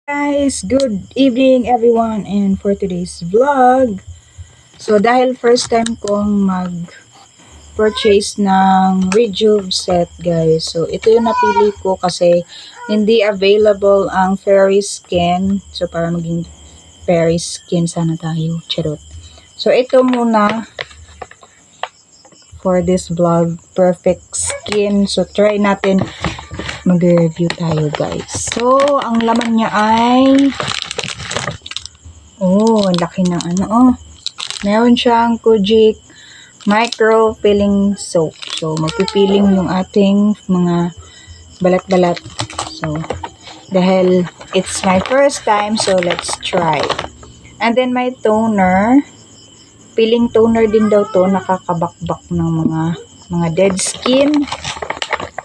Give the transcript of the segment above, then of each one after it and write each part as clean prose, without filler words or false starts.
Guys, good evening everyone, and for today's vlog, so dahil first time kong mag-purchase ng Rejuve set guys, so ito yung napili ko kasi hindi available ang fairy skin, so para maging fairy skin sana tayo, charot. So ito muna for this vlog, perfect skin, so try natin mag-review tayo guys. So ang laman niya ay ang laki ng meron siyang Kojic micro peeling soap. So magpipiling yung ating mga balat-balat. So dahil it's my first time, so let's try. And then my toner, peeling toner din daw to, nakakabakbak ng mga dead skin.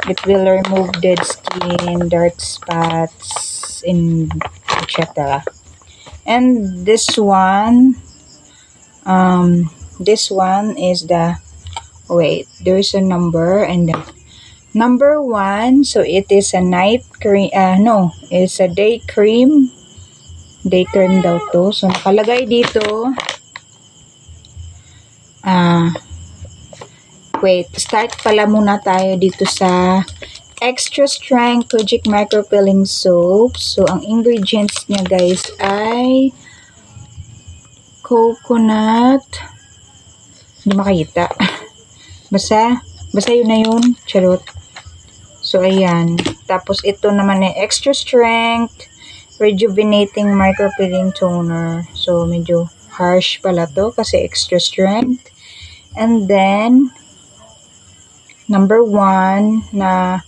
It will remove dead skin, dark spots, and etc. And this one is the, wait, there's a number, and the number 1, so it is a night cream, it's a day cream daw to. So nakalagay dito, wait, start pala muna tayo dito sa extra strength Kojic micro peeling soap. So ang ingredients niya guys ay coconut, hindi makita, basta yun na yun, charot. So ayan, tapos ito naman ay extra strength rejuvenating micro peeling toner. So medyo harsh pala to kasi extra strength. And then number 1 na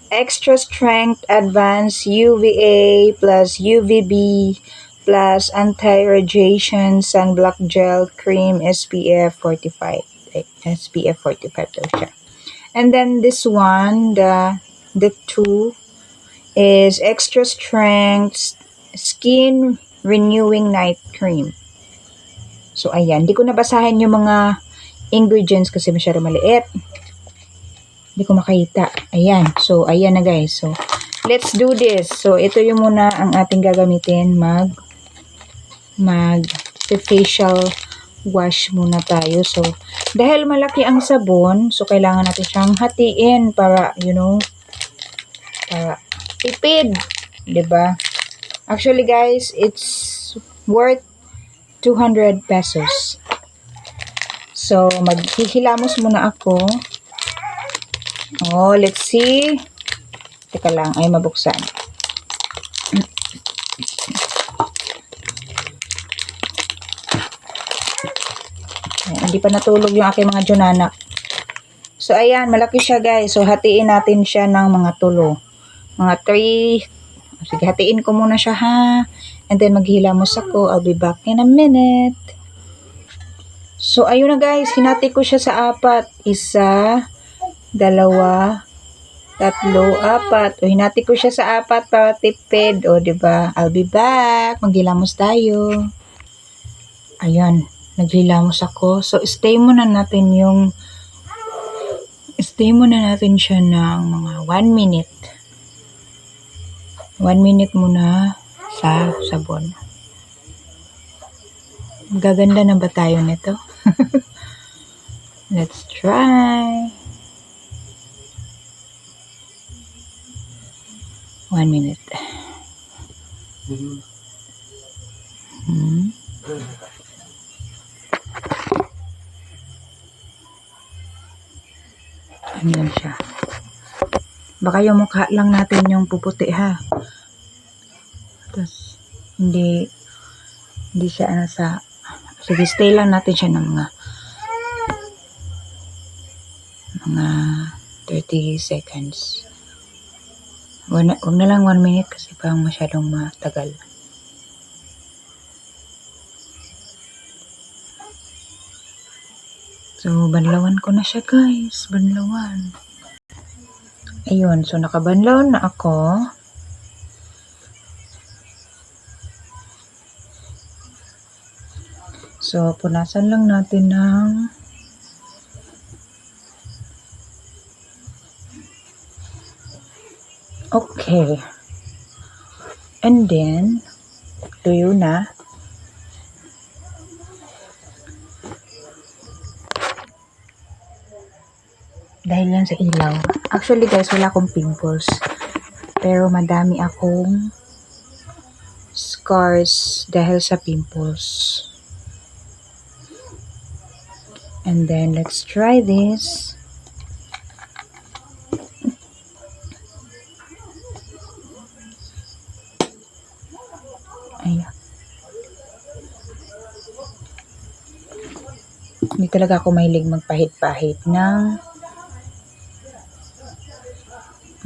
extra strength advanced UVA plus UVB plus anti-radiation sunblock gel cream SPF 45. SPF 45 daw siya. And then this one, the 2 is extra strength skin renewing night cream. So ayan, hindi ko nabasahin yung mga ingredients kasi masyado maliit. Hindi ko makita. Ayan. So, ayan na guys. So, let's do this. So, ito yung muna ang ating gagamitin. Facial wash muna tayo. So, dahil malaki ang sabon, so kailangan natin siyang hatiin para, para tipid. 'Di ba? Actually guys, it's worth 200 pesos. So, maghihilamos muna ako. Let's see. Teka lang, ay mabuksan. Ayan, hindi pa natulog yung aking mga jonanak. So, ayan, malaki siya guys. So, hatiin natin siya ng mga tulo. Mga 3. Sige, hatiin ko muna siya ha. And then, maghilamos ako. I'll be back in a minute. So, ayun na guys. Hinati ko siya sa 4. 1, 2, 3, 4. Hinati ko siya sa 4 para tipid. Diba? I'll be back. Maghilamos tayo. Ayan. Naghilamos ako. So, stay muna natin siya ng mga 1 minute. 1 minute muna sa sabon. Gaganda na ba tayo nito? Let's try. 1 minute. Ayan siya. Baka yung mukha lang natin yung puputi ha. Tapos, hindi siya sige, stay lang natin siya ng mga 30 seconds. Huwag na lang 1 minute kasi parang masyadong matagal. So, banlawan ko na siya guys. Banlawan. Ayun. So, nakabanlaw na ako. So, punasan lang natin ng okay. And then, tuyo na. Dahil yan sa ilaw. Actually guys, wala akong pimples. Pero madami akong scars dahil sa pimples. And then, let's try this. Ayan. Hindi talaga ako mahilig magpahit-pahit ng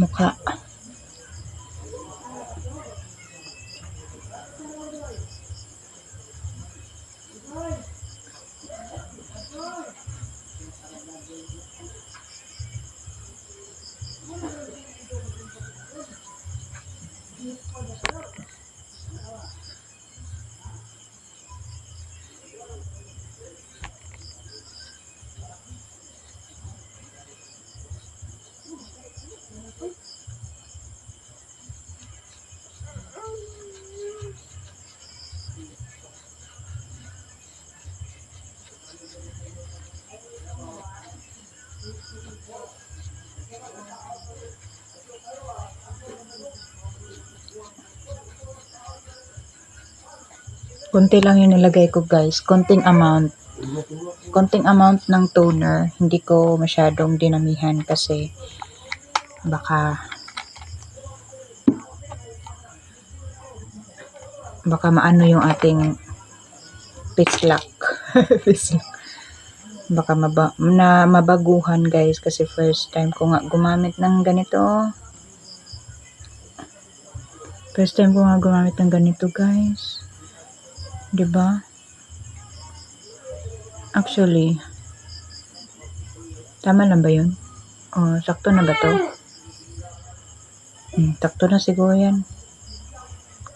mukha. Konti lang yung nilagay ko guys. Konting amount ng toner. Hindi ko masyadong dinamihan kasi baka maano yung ating pislak. Baka mabaguhan guys kasi first time ko nga gumamit ng ganito. Guys. 'Di ba? Actually, tama lang ba 'yun? O sakto na ba 'to? Sakto na siguro 'yan.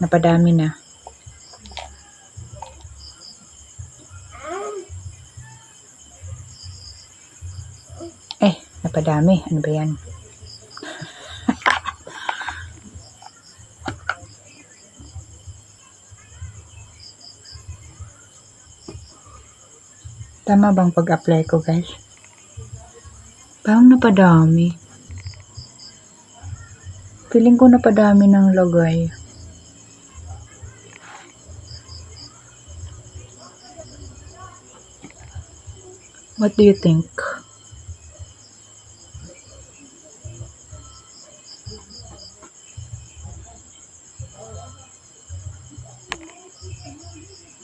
Napadami na. Napadami. Ano ba 'yan? Tama bang pag-apply ko, guys? Parang napadami. Feeling ko napadami ng lagay. What do you think?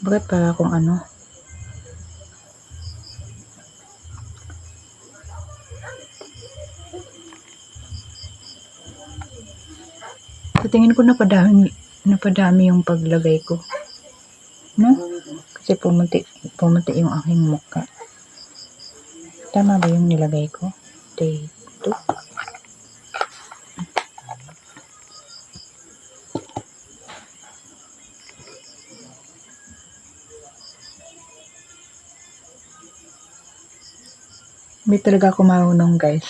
Bakit para akong ano? Sa tingin ko napadami yung paglagay ko. No? Kasi pumunti yung aking mukha. Tama ba yung nilagay ko? Dito. Hindi talaga ako marunong guys.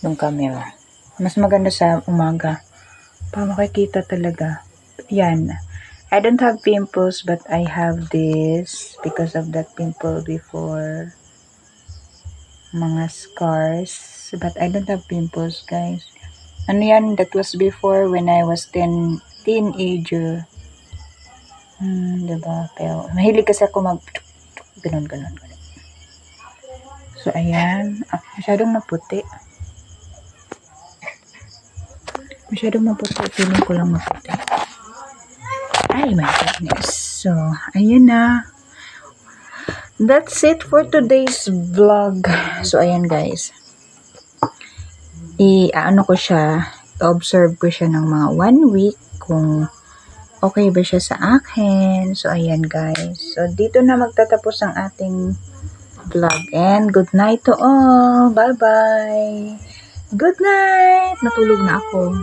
Yung camera. Mas maganda sa umaga. Para makikita talaga. Yan. I don't have pimples but I have this because of that pimple before. Mga scars. But I don't have pimples guys. Ano yan? That was before when I was teenager. Diba? Pero mahilig kasi ako ganun. So ayan. Masyadong maputi. Feeling ko lang maputi. Ay, my goodness. So, ayan na. That's it for today's vlog. So, ayan guys. I-observe ko siya ng mga 1 week kung okay ba siya sa akin. So, ayan guys. So, dito na magtatapos ang ating vlog. And good night to all. Bye-bye. Good night. Natulog na ako.